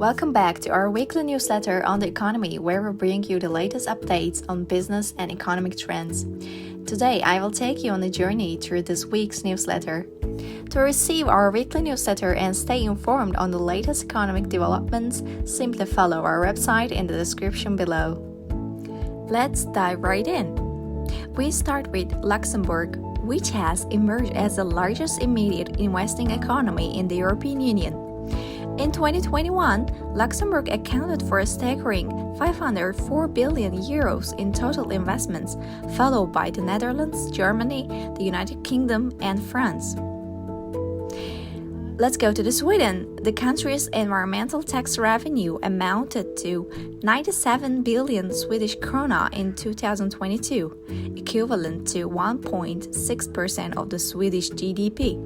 Welcome back to our weekly newsletter on the economy, where we bring you the latest updates on business and economic trends. Today, I will take you on a journey through this week's newsletter. To receive our weekly newsletter and stay informed on the latest economic developments, simply follow our website in the description below. Let's dive right in. We start with Luxembourg, which has emerged as the largest immediate investing economy in the European Union. In 2021, Luxembourg accounted for a staggering 504 billion euros in total investments, followed by the Netherlands, Germany, the United Kingdom, and France. Let's go to Sweden. The country's environmental tax revenue amounted to 97 billion Swedish krona in 2022, equivalent to 1.6% of the Swedish GDP.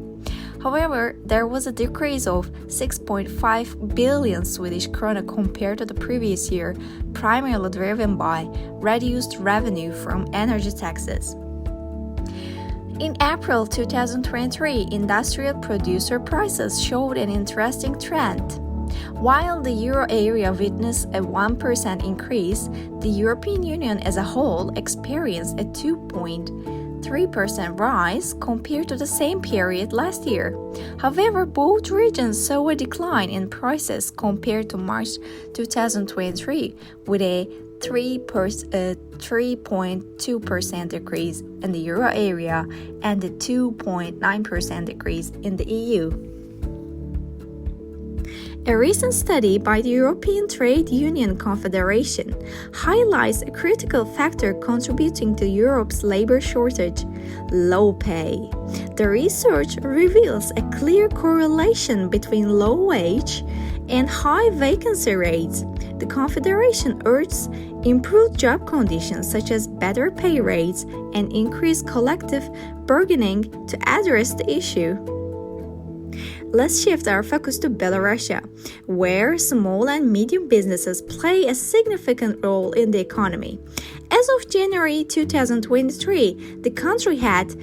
However, there was a decrease of 6.5 billion Swedish krona compared to the previous year, primarily driven by reduced revenue from energy taxes. In April 2023, industrial producer prices showed an interesting trend. While the euro area witnessed a 1% increase, the European Union as a whole experienced a 2.3% rise compared to the same period last year. However, both regions saw a decline in prices compared to March 2023, with a 3.2% decrease in the euro area and a 2.9% decrease in the EU. A recent study by the European Trade Union Confederation highlights a critical factor contributing to Europe's labor shortage: low pay. The research reveals a clear correlation between low wage and high vacancy rates. The Confederation urges improved job conditions such as better pay rates and increased collective bargaining to address the issue. Let's shift our focus to Belarus, where small and medium businesses play a significant role in the economy. As of January 2023, the country had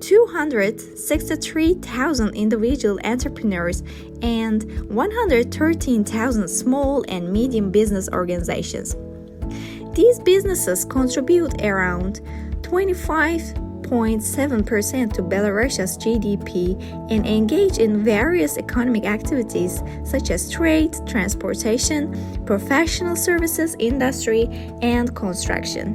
263,000 individual entrepreneurs and 113,000 small and medium business organizations. These businesses contribute around 25.7% to Belarus's GDP and engage in various economic activities such as trade, transportation, professional services, industry, and construction.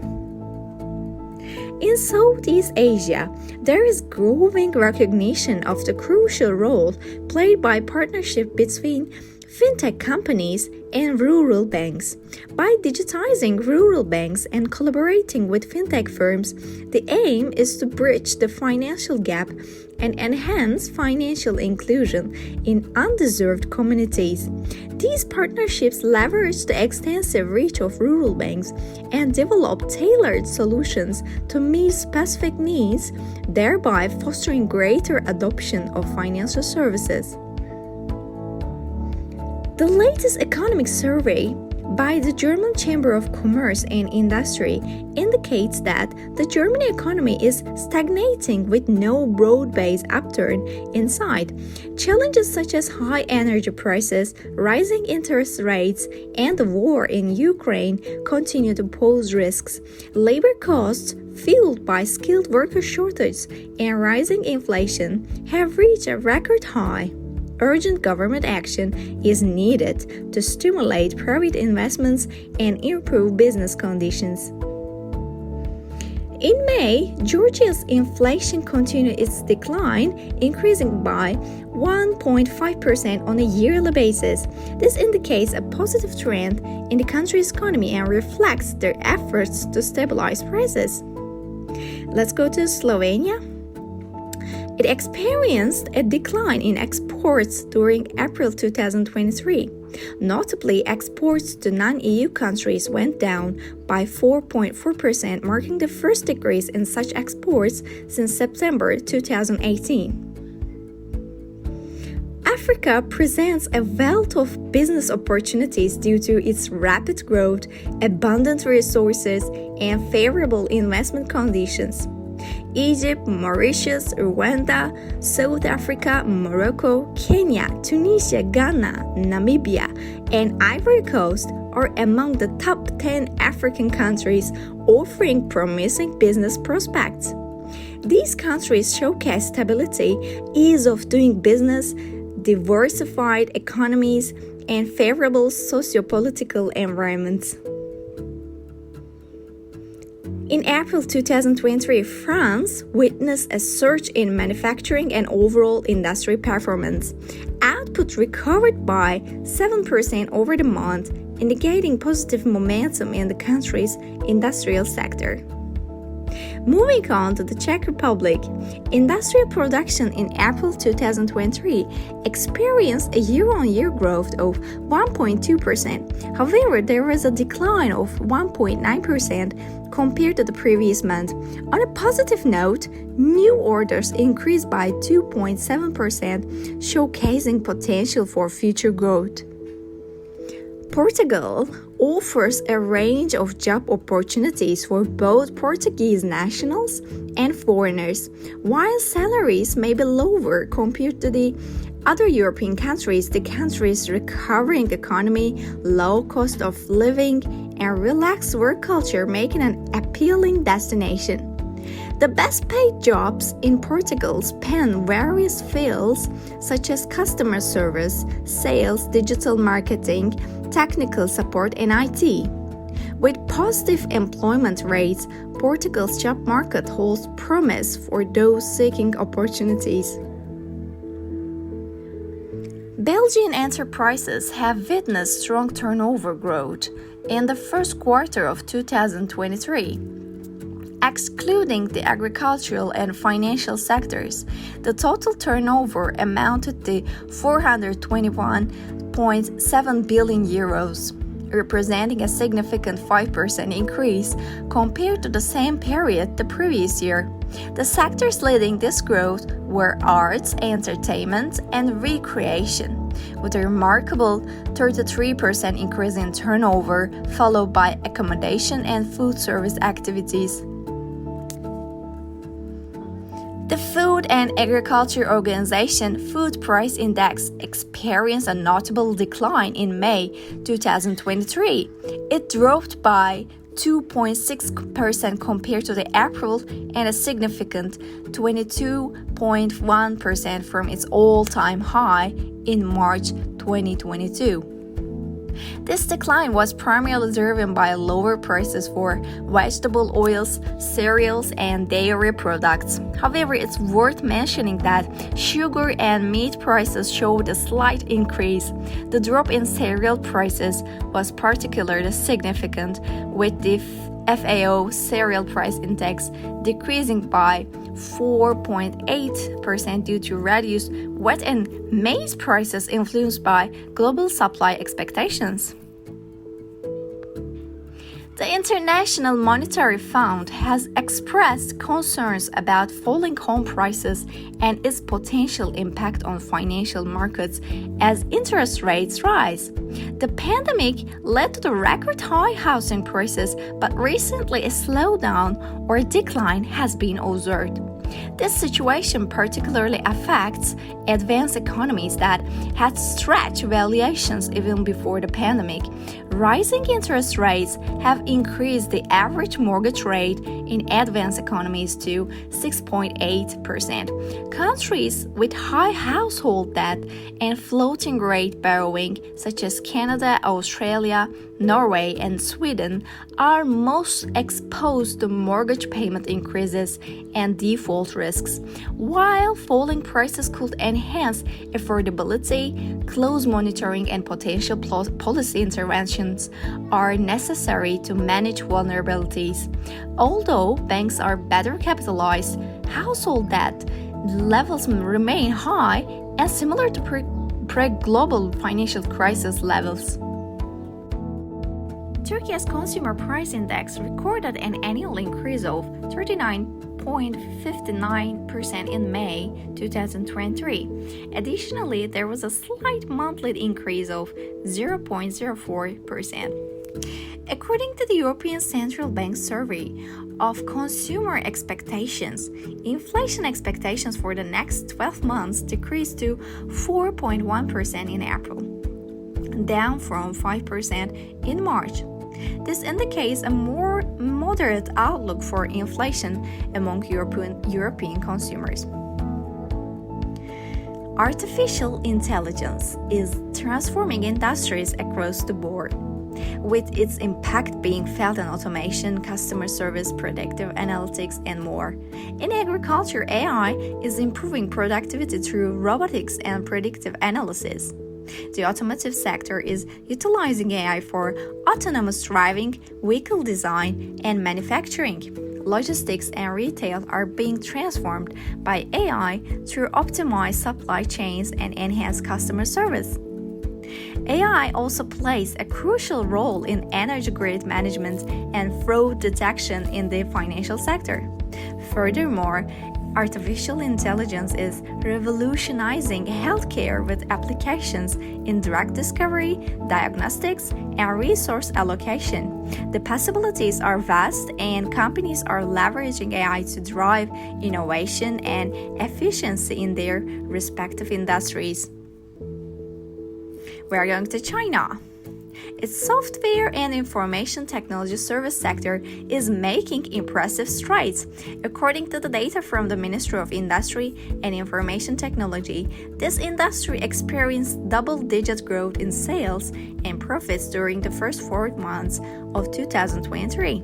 In Southeast Asia, there is growing recognition of the crucial role played by partnership between fintech companies and rural banks. By digitizing rural banks and collaborating with fintech firms, the aim is to bridge the financial gap and enhance financial inclusion in underserved communities. These partnerships leverage the extensive reach of rural banks and develop tailored solutions to meet specific needs, thereby fostering greater adoption of financial services. The latest economic survey by the German Chamber of Commerce and Industry indicates that the German economy is stagnating with no broad-based upturn in sight. Challenges such as high energy prices, rising interest rates, and the war in Ukraine continue to pose risks. Labor costs, fueled by skilled worker shortages and rising inflation, have reached a record high. Urgent government action is needed to stimulate private investments and improve business conditions. In May, Georgia's inflation continued its decline, increasing by 1.5% on a yearly basis. This indicates a positive trend in the country's economy and reflects their efforts to stabilize prices. Let's go to Slovenia. It experienced a decline in exports during April 2023. Notably, exports to non-EU countries went down by 4.4%, marking the first decrease in such exports since September 2018. Africa presents a wealth of business opportunities due to its rapid growth, abundant resources, and favorable investment conditions. Egypt, Mauritius, Rwanda, South Africa, Morocco, Kenya, Tunisia, Ghana, Namibia, and Ivory Coast are among the top 10 African countries offering promising business prospects. These countries showcase stability, ease of doing business, diversified economies, and favorable socio-political environments. In April 2023, France witnessed a surge in manufacturing and overall industry performance. Output recovered by 7% over the month, indicating positive momentum in the country's industrial sector. Moving on to the Czech Republic, industrial production in April 2023 experienced a year-on-year growth of 1.2%. However, there was a decline of 1.9% compared to the previous month. On a positive note, new orders increased by 2.7%, showcasing potential for future growth. Portugal offers a range of job opportunities for both Portuguese nationals and foreigners. While salaries may be lower compared to the other European countries, the country's recovering economy, low cost of living, and relaxed work culture make it an appealing destination. The best paid jobs in Portugal span various fields such as customer service, sales, digital marketing, technical support, and IT. With positive employment rates, Portugal's job market holds promise for those seeking opportunities. Belgian enterprises have witnessed strong turnover growth in the first quarter of 2023. Excluding the agricultural and financial sectors, the total turnover amounted to 421.7 billion euros, representing a significant 5% increase compared to the same period the previous year. The sectors leading this growth were arts, entertainment, and recreation, with a remarkable 33% increase in turnover, followed by accommodation and food service activities. The Food and Agriculture Organization Food Price Index experienced a notable decline in May 2023. It dropped by 2.6% compared to the April and a significant 22.1% from its all-time high in March 2022. This decline was primarily driven by lower prices for vegetable oils, cereals, and dairy products. However, it's worth mentioning that sugar and meat prices showed a slight increase. The drop in cereal prices was particularly significant, with the FAO Cereal Price Index decreasing by 4.8% due to reduced wheat and maize prices influenced by global supply expectations. The International Monetary Fund has expressed concerns about falling home prices and its potential impact on financial markets as interest rates rise. The pandemic led to the record high housing prices, but recently a slowdown or decline has been observed. This situation particularly affects advanced economies that had stretched valuations even before the pandemic. Rising interest rates have increased the average mortgage rate in advanced economies to 6.8%. Countries with high household debt and floating rate borrowing, such as Canada, Australia, Norway, and Sweden, are most exposed to mortgage payment increases and default risks. While falling prices could enhance affordability, close monitoring and potential policy interventions are necessary to manage vulnerabilities. Although banks are better capitalized, household debt levels remain high and similar to pre-global financial crisis levels. Turkey's Consumer Price Index recorded an annual increase of 39.59% in May 2023. Additionally, there was a slight monthly increase of 0.04%. According to the European Central Bank survey of consumer expectations, inflation expectations for the next 12 months decreased to 4.1% in April, down from 5% in March. This indicates a more moderate outlook for inflation among European consumers. Artificial intelligence is transforming industries across the board, with its impact being felt in automation, customer service, predictive analytics, and more. In agriculture, AI is improving productivity through robotics and predictive analysis. The automotive sector is utilizing AI for autonomous driving, vehicle design, and manufacturing. Logistics and retail are being transformed by AI through optimized supply chains and enhanced customer service. AI also plays a crucial role in energy grid management and fraud detection in the financial sector. Furthermore, artificial intelligence is revolutionizing healthcare with applications in drug discovery, diagnostics, and resource allocation. The possibilities are vast, and companies are leveraging AI to drive innovation and efficiency in their respective industries. We are going to China. Its software and information technology service sector is making impressive strides. According to the data from the Ministry of Industry and Information Technology, this industry experienced double-digit growth in sales and profits during the first 4 months of 2023.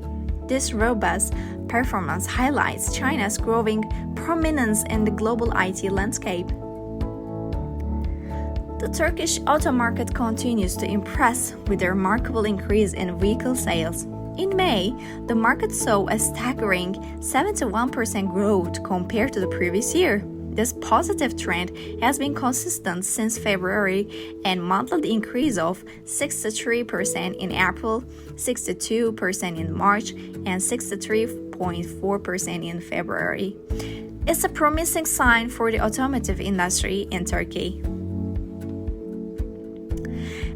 This robust performance highlights China's growing prominence in the global IT landscape. The Turkish auto market continues to impress with a remarkable increase in vehicle sales. In May, the market saw a staggering 71% growth compared to the previous year. This positive trend has been consistent since February, and monthly increase of 63% in April, 62% in March, and 63.4% in February. It's a promising sign for the automotive industry in Turkey.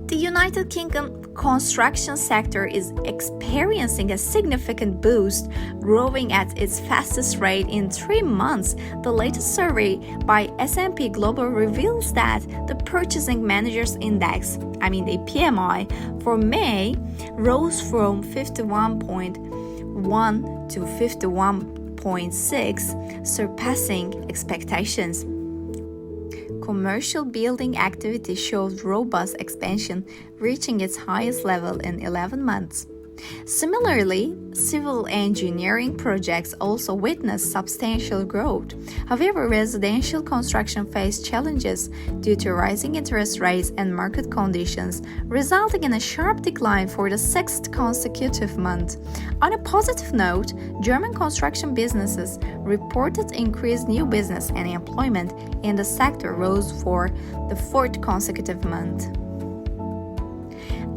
The United Kingdom construction sector is experiencing a significant boost, growing at its fastest rate in 3 months. The latest survey by S&P Global reveals that the Purchasing Managers Index, the PMI, for May rose from 51.1 to 51.6, surpassing expectations. Commercial building activity showed robust expansion, reaching its highest level in 11 months. Similarly, civil engineering projects also witnessed substantial growth. However, residential construction faced challenges due to rising interest rates and market conditions, resulting in a sharp decline for the 6th consecutive month. On a positive note, German construction businesses reported increased new business, and employment in the sector rose for the 4th consecutive month.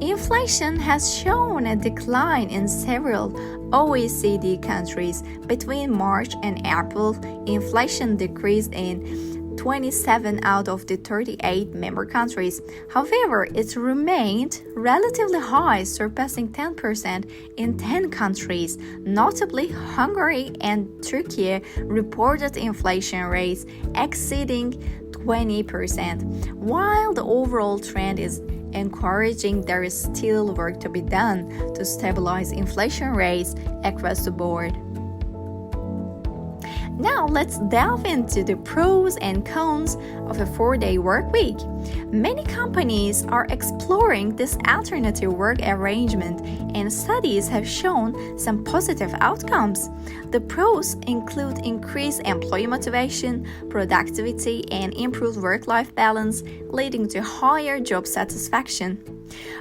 Inflation has shown a decline in several OECD countries. Between March and April, inflation decreased in 27 out of the 38 member countries. However, it remained relatively high, surpassing 10% in 10 countries. Notably, Hungary and Turkey reported inflation rates exceeding 20%. While the overall trend is encouraging, there is still work to be done to stabilize inflation rates across the board. Now let's delve into the pros and cons of a 4-day work week. Many companies are exploring this alternative work arrangement, and studies have shown some positive outcomes. The pros include increased employee motivation, productivity, and improved work-life balance, leading to higher job satisfaction.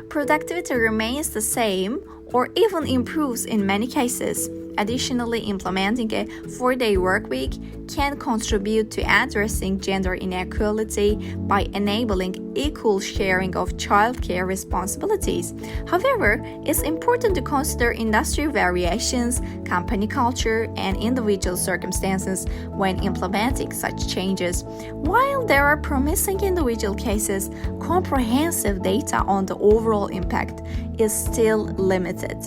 Productivity remains the same or even improves in many cases. Additionally, implementing a 4-day workweek can contribute to addressing gender inequality by enabling equal sharing of childcare responsibilities. However, it's important to consider industry variations, company culture, and individual circumstances when implementing such changes. While there are promising individual cases, comprehensive data on the overall impact is still limited.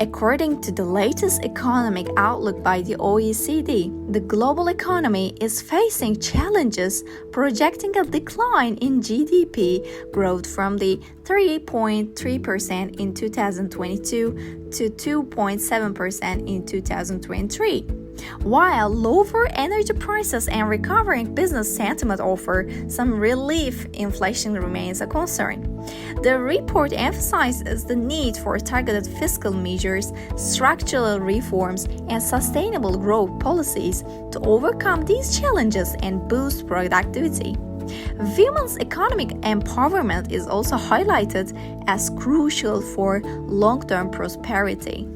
According to the latest economic outlook by the OECD, the global economy is facing challenges, projecting a decline in GDP growth from the 3.3% in 2022 to 2.7% in 2023. While lower energy prices and recovering business sentiment offer some relief, inflation remains a concern. The report emphasizes the need for targeted fiscal measures, structural reforms, and sustainable growth policies to overcome these challenges and boost productivity. Women's economic empowerment is also highlighted as crucial for long-term prosperity.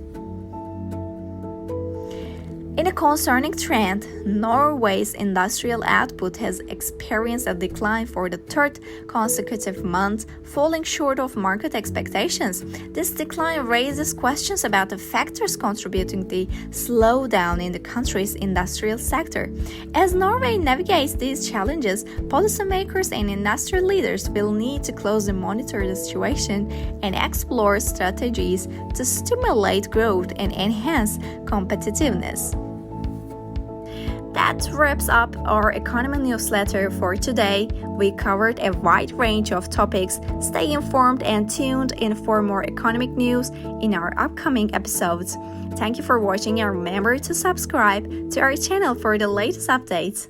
In a concerning trend, Norway's industrial output has experienced a decline for the third consecutive month, falling short of market expectations. This decline raises questions about the factors contributing to the slowdown in the country's industrial sector. As Norway navigates these challenges, policymakers and industry leaders will need to closely monitor the situation and explore strategies to stimulate growth and enhance competitiveness. That wraps up our economy newsletter for today. We covered a wide range of topics. Stay informed and tuned in for more economic news in our upcoming episodes. Thank you for watching and remember to subscribe to our channel for the latest updates.